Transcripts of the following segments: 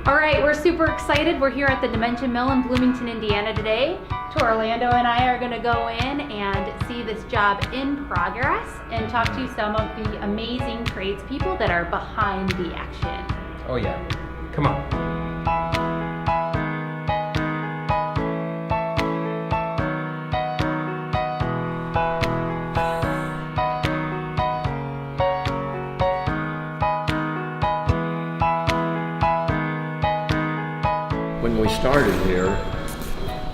All right, we're super excited. We're here at the Dimension Mill in Bloomington, Indiana today. Orlando and I are gonna go in and see this job in progress and talk to some of the amazing tradespeople that are behind the action. Oh yeah, come on. When we started here,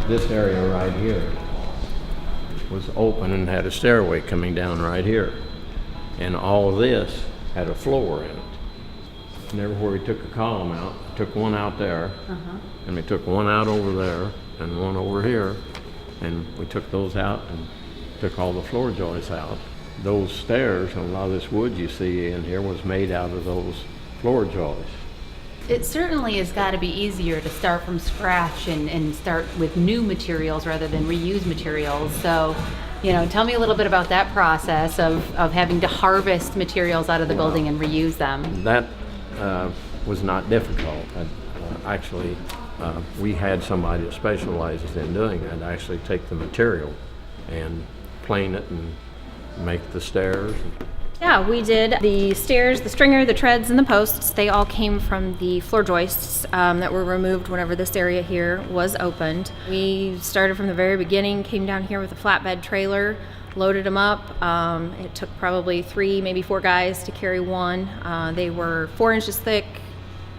this area right here was open and had a stairway coming down right here. And all of this had a floor in it. And everywhere we took a column out, took one out there, and we took one out over there, and one over here, and we took those out and took all the floor joists out. Those stairs and a lot of this wood you see in here was made out of those floor joists. It certainly has got to be easier to start from scratch and start with new materials rather than reuse materials. So, you know, tell me a little bit about that process of having to harvest materials out of the building and reuse them. That was not difficult. Actually, we had somebody that specializes in doing that, actually take the material and plane it and make the stairs. Yeah, we did the stairs, the stringer, the treads, and the posts. They all came from the floor joists that were removed whenever this area here was opened. We started from the very beginning, came down here with a flatbed trailer, loaded them up. It took probably 3, maybe 4 guys to carry one. They were 4 inches thick,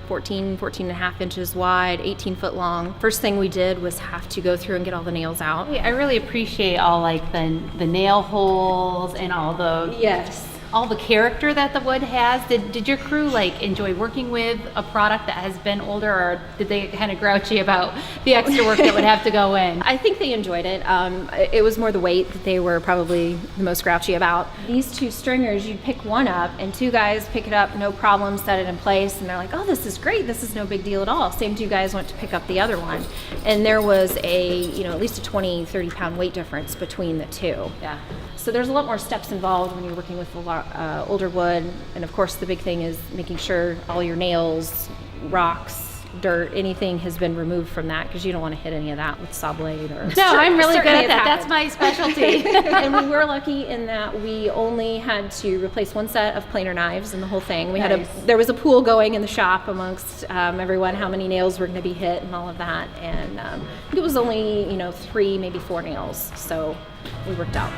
14 and a half inches wide, 18 foot long. First thing we did was have to go through and get all the nails out. I really appreciate all like the nail holes and all the all the character that the wood has. Did your crew like enjoy working with a product that has been older, or did they get kind of grouchy about the extra work that would have to go in? I think they enjoyed it. It was more the weight that they were probably the most grouchy about. These 2 stringers, you'd pick one up and 2 guys pick it up, no problem, set it in place, and they're like, oh, this is great, this is no big deal at all. Same 2 guys went to pick up the other one. And there was at least a 20, 30 pound weight difference between the 2. Yeah. So there's a lot more steps involved when you're working with older wood, and of course the big thing is making sure all your nails, rocks, dirt, anything has been removed from that, because you don't want to hit any of that with saw blade or. No, I'm really good at that. That's my specialty. And we were lucky in that we only had to replace 1 set of planer knives in the whole thing. There was a pool going in the shop amongst everyone, how many nails were going to be hit and all of that, and it was only 3, maybe 4 nails, so we worked out.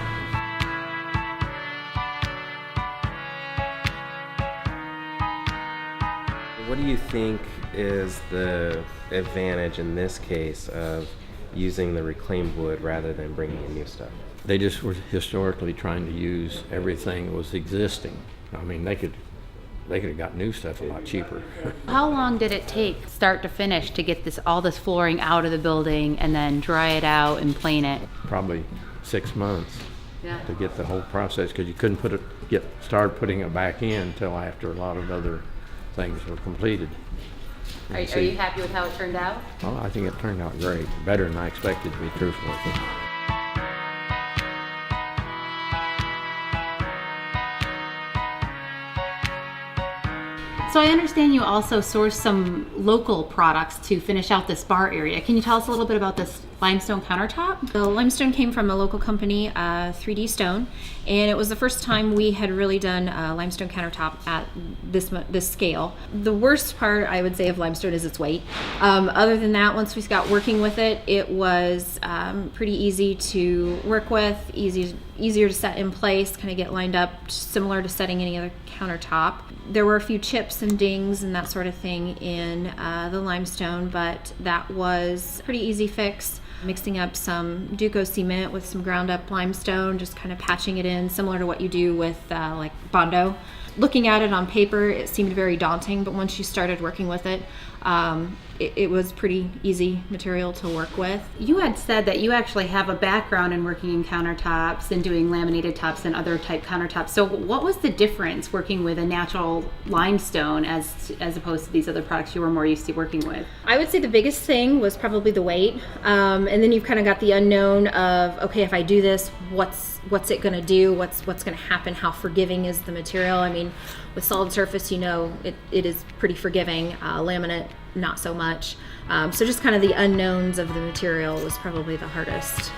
What do you think is the advantage in this case of using the reclaimed wood rather than bringing in new stuff? They just were historically trying to use everything that was existing. I mean, they could have got new stuff a lot cheaper. How long did it take, start to finish, to get all this flooring out of the building and then dry it out and plane it? Probably 6 months to get the whole process, because you couldn't start putting it back in until after a lot of other things were completed. Are you happy with how it turned out? Well, I think it turned out great. Better than I expected, to be truthful with you. So I understand you also source some local products to finish out this bar area. Can you tell us a little bit about this limestone countertop? The limestone came from a local company, 3D Stone, and it was the first time we had really done limestone countertop at this scale. The worst part, I would say, of limestone is its weight. Other than that, once we got working with it, it was pretty easy to work with, easier to set in place, kind of get lined up, similar to setting any other countertop. There were a few chips and dings and that sort of thing in the limestone, but that was a pretty easy fix. Mixing up some Duco cement with some ground up limestone, just kind of patching it in, similar to what you do with like Bondo. Looking at it on paper, it seemed very daunting, but once you started working with it, it was pretty easy material to work with. You had said that you actually have a background in working in countertops and doing laminated tops and other type countertops. So what was the difference working with a natural limestone as opposed to these other products you were more used to working with? I would say the biggest thing was probably the weight. And then you've kind of got the unknown of, okay, if I do this, what's it going to do? What's going to happen? How forgiving is the material? I mean, with solid surface, it is pretty forgiving. Laminate not so much. So just kind of the unknowns of the material was probably the hardest.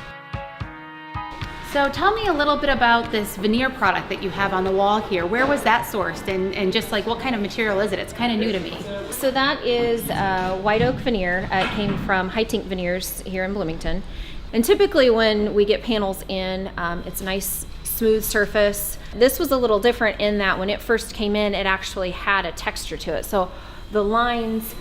So tell me a little bit about this veneer product that you have on the wall here. Where was that sourced, and just like what kind of material is it? It's kind of new to me. So that is white oak veneer. It came from High Tink Veneers here in Bloomington. And typically when we get panels in, it's a nice smooth surface. This was a little different in that when it first came in, it actually had a texture to it. So the lines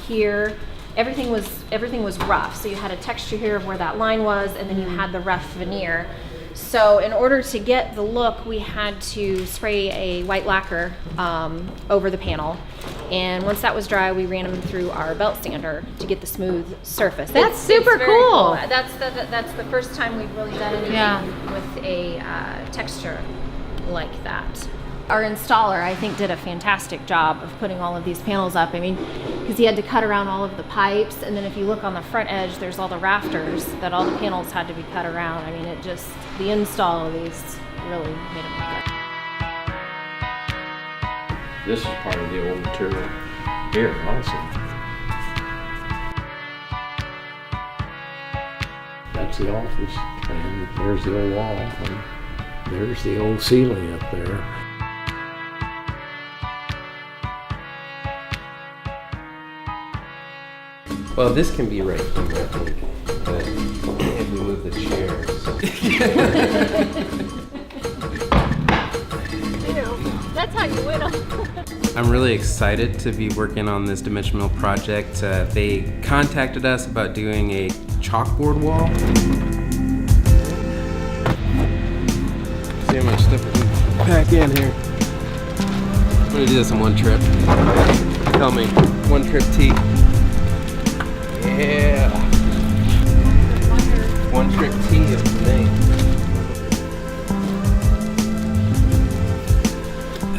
here, everything was rough. So you had a texture here of where that line was, and then you had the rough veneer. So in order to get the look, we had to spray a white lacquer over the panel. And once that was dry, we ran them through our belt sander to get the smooth surface. That's super very cool. That's the first time we've really done anything with a texture like that. Our installer, I think, did a fantastic job of putting all of these panels up. I mean, because he had to cut around all of the pipes, and then if you look on the front edge, there's all the rafters that all the panels had to be cut around. I mean, the install of these really made them look good. This is part of the old material here also. That's the office, and there's the old wall, and there's the old ceiling up there. Well, this can be right here, I think, but if we move the chairs. That's how you win them. I'm really excited to be working on this Dimension Mill project. They contacted us about doing a chalkboard wall. See how much stuff we can pack in here. I'm gonna do this in one trip. Tell me, one trip T. Yeah. One trip T is the name.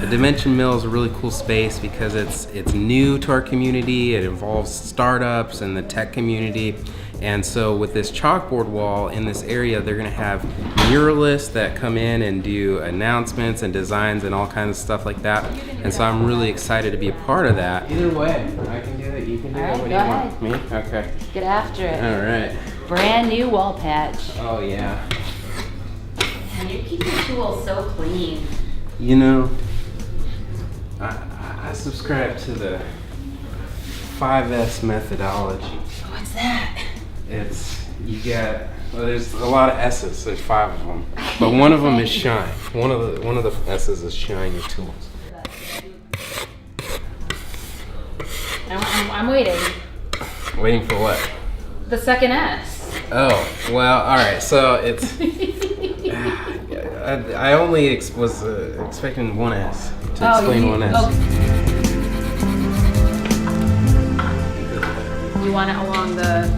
The Dimension Mill is a really cool space because it's new to our community. It involves startups and the tech community. And so with this chalkboard wall in this area, they're gonna have muralists that come in and do announcements and designs and all kinds of stuff like that. And so I'm really excited to be a part of that. Either way, I can do it, you can do All it. right, What do go you ahead. want? Me? Okay. Get after it. All right. Brand new wall patch. Oh yeah. And you keep your tools so clean. You know, I subscribe to the 5S methodology. What's that? There's a lot of S's, there's 5 of them. But one of them is shine. One of the S's is shine your tools. I'm waiting. Waiting for what? The second S. Oh, well, alright, so it's, I only was expecting one S to explain one S. You want it along the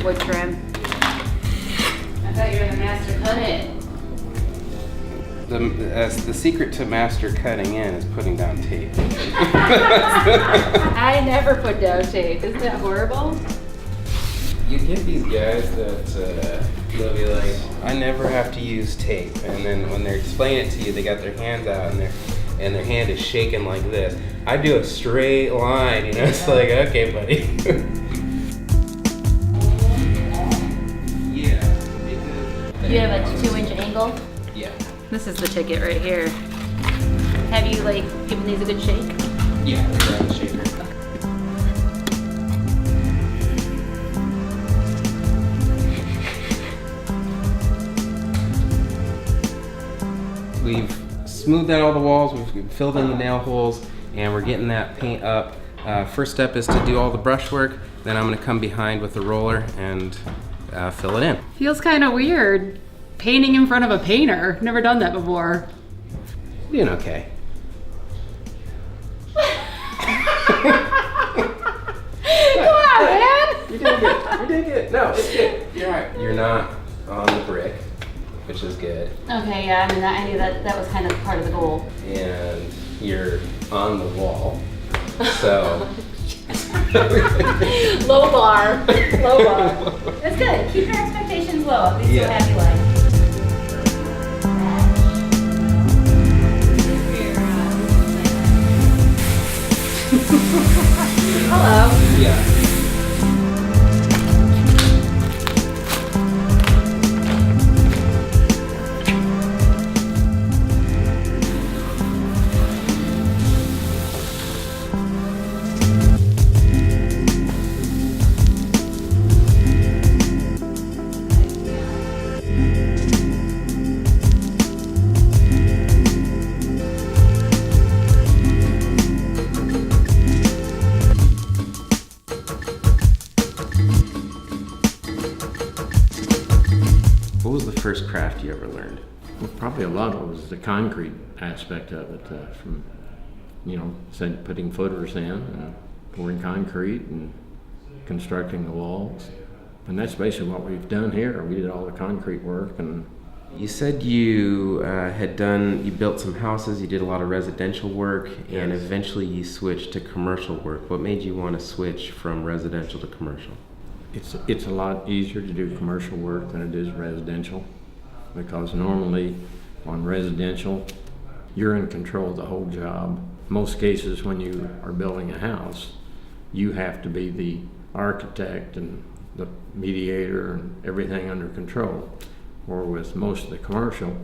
wood trim? I thought you were the master cut it. The secret to master cutting in is putting down tape. I never put down tape. Isn't that horrible? You get these guys that they'll be like, I never have to use tape, and then when they're explaining it to you, they got their hands out and their hand is shaking like this. I do a straight line, you know. It's like, okay, buddy. Yeah. You have a 2-inch angle? Yeah. This is the ticket right here. Have you given these a good shake? Yeah, they're on the shaker. We've smoothed out all the walls, we've filled in the nail holes, and we're getting that paint up. First step is to do all the brushwork, then I'm gonna come behind with the roller and fill it in. Feels kind of weird. Painting in front of a painter. Never done that before. Doing okay. Come on, man! You're doing good, you're doing good. No, it's good, you're all right. You're not on the brick, which is good. Okay, yeah, I mean, I knew that was kind of part of the goal. And you're on the wall, so. Low bar. Low bar. That's good. Keep your expectations low. I'll be so Yeah. happy life. Hello. Yeah. What was the first craft you ever learned? Well, probably a lot of it was the concrete aspect of it, from, putting footers in and pouring concrete and constructing the walls. And that's basically what we've done here. We did all the concrete work. And You said you you built some houses, you did a lot of residential work, and Yes. eventually you switched to commercial work. What made you want to switch from residential to commercial? it's a lot easier to do commercial work than it is residential, because normally on residential, you're in control of the whole job. Most cases when you are building a house, you have to be the architect and the mediator and everything under control. Or with most of the commercial,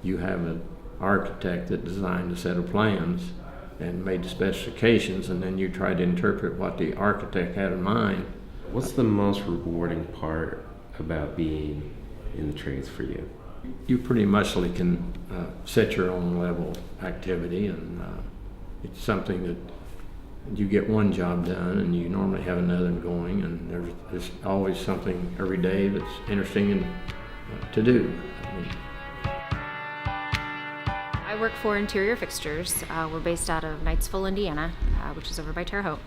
you have an architect that designed a set of plans and made the specifications, and then you try to interpret what the architect had in mind. What's the most rewarding part about being in the trades for you? You pretty much can set your own level activity, and it's something that you get one job done and you normally have another going, and there's always something every day that's interesting and to do. I work for Interior Fixtures. We're based out of Knightsville, Indiana, which is over by Terre Haute.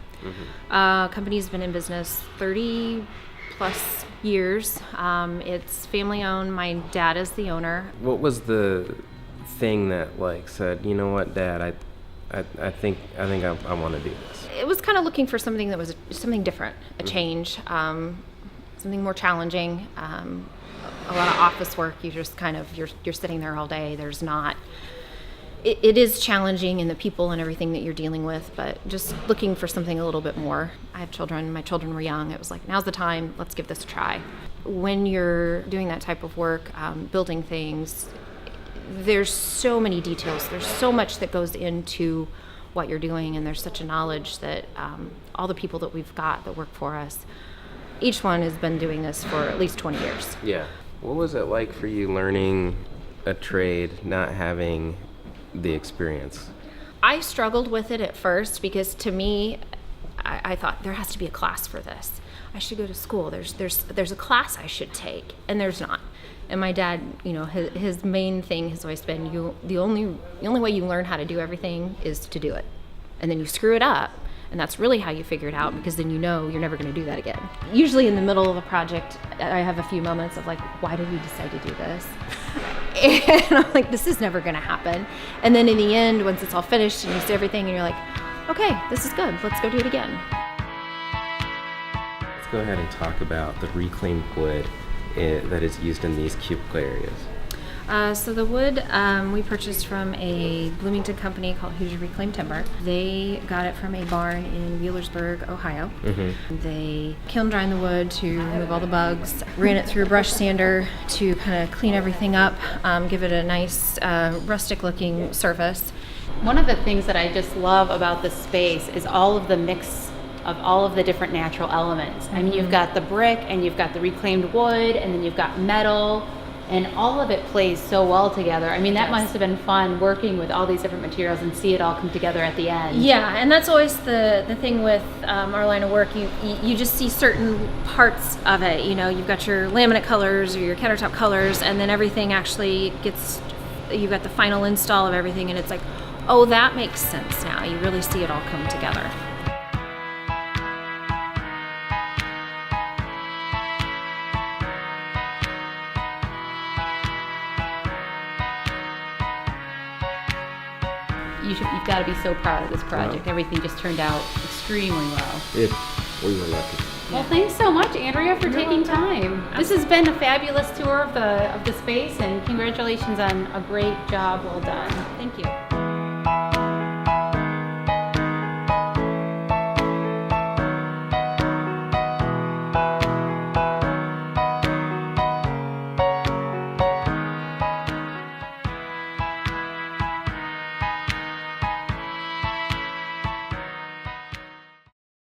Company's been in business 30 plus years. It's family owned. My dad is the owner. What was the thing that said, you know what, Dad, I think I want to do this? It was kind of looking for something that was something different, a change, something more challenging. A lot of office work. You just you're sitting there all day. There's not. It is challenging in the people and everything that you're dealing with, but just looking for something a little bit more. I have children. My children were young. It was like, now's the time. Let's give this a try. When you're doing that type of work, building things, there's so many details. There's so much that goes into what you're doing, and there's such a knowledge that all the people that we've got that work for us, each one has been doing this for at least 20 years. Yeah. What was it like for you learning a trade, not having the experience? I struggled with it at first because to me, I thought there has to be a class for this. I should go to school. There's a class I should take, and there's not. And my dad, his main thing has always been the only way you learn how to do everything is to do it, and then you screw it up. And that's really how you figure it out, because then you're never going to do that again. Usually in the middle of a project, I have a few moments of why did we decide to do this? And I'm like, this is never going to happen. And then in the end, once it's all finished and you see everything and you're like, okay, this is good. Let's go do it again. Let's go ahead and talk about the reclaimed wood that is used in these cubicle areas. So the wood we purchased from a Bloomington company called Hoosier Reclaimed Timber. They got it from a barn in Wheelersburg, Ohio. They kiln drying the wood to remove all the bugs, ran it through a brush sander to kind of clean everything up, give it a nice rustic looking surface. One of the things that I just love about this space is all of the mix of all of the different natural elements. I mean, you've got the brick and you've got the reclaimed wood, and then you've got metal. And all of it plays so well together. I mean, that must have been fun working with all these different materials and see it all come together at the end. Yeah, and that's always the thing with our line of work. You just see certain parts of it. You've got your laminate colors or your countertop colors, and then everything actually you've got the final install of everything, and it's like, oh, that makes sense now. You really see it all come together. You've got to be so proud of this project. Wow. Everything just turned out extremely well. We were lucky. Well, thanks so much, Andrea, for taking time. This has been a fabulous tour of the space, and congratulations on a great job well done. Thank you.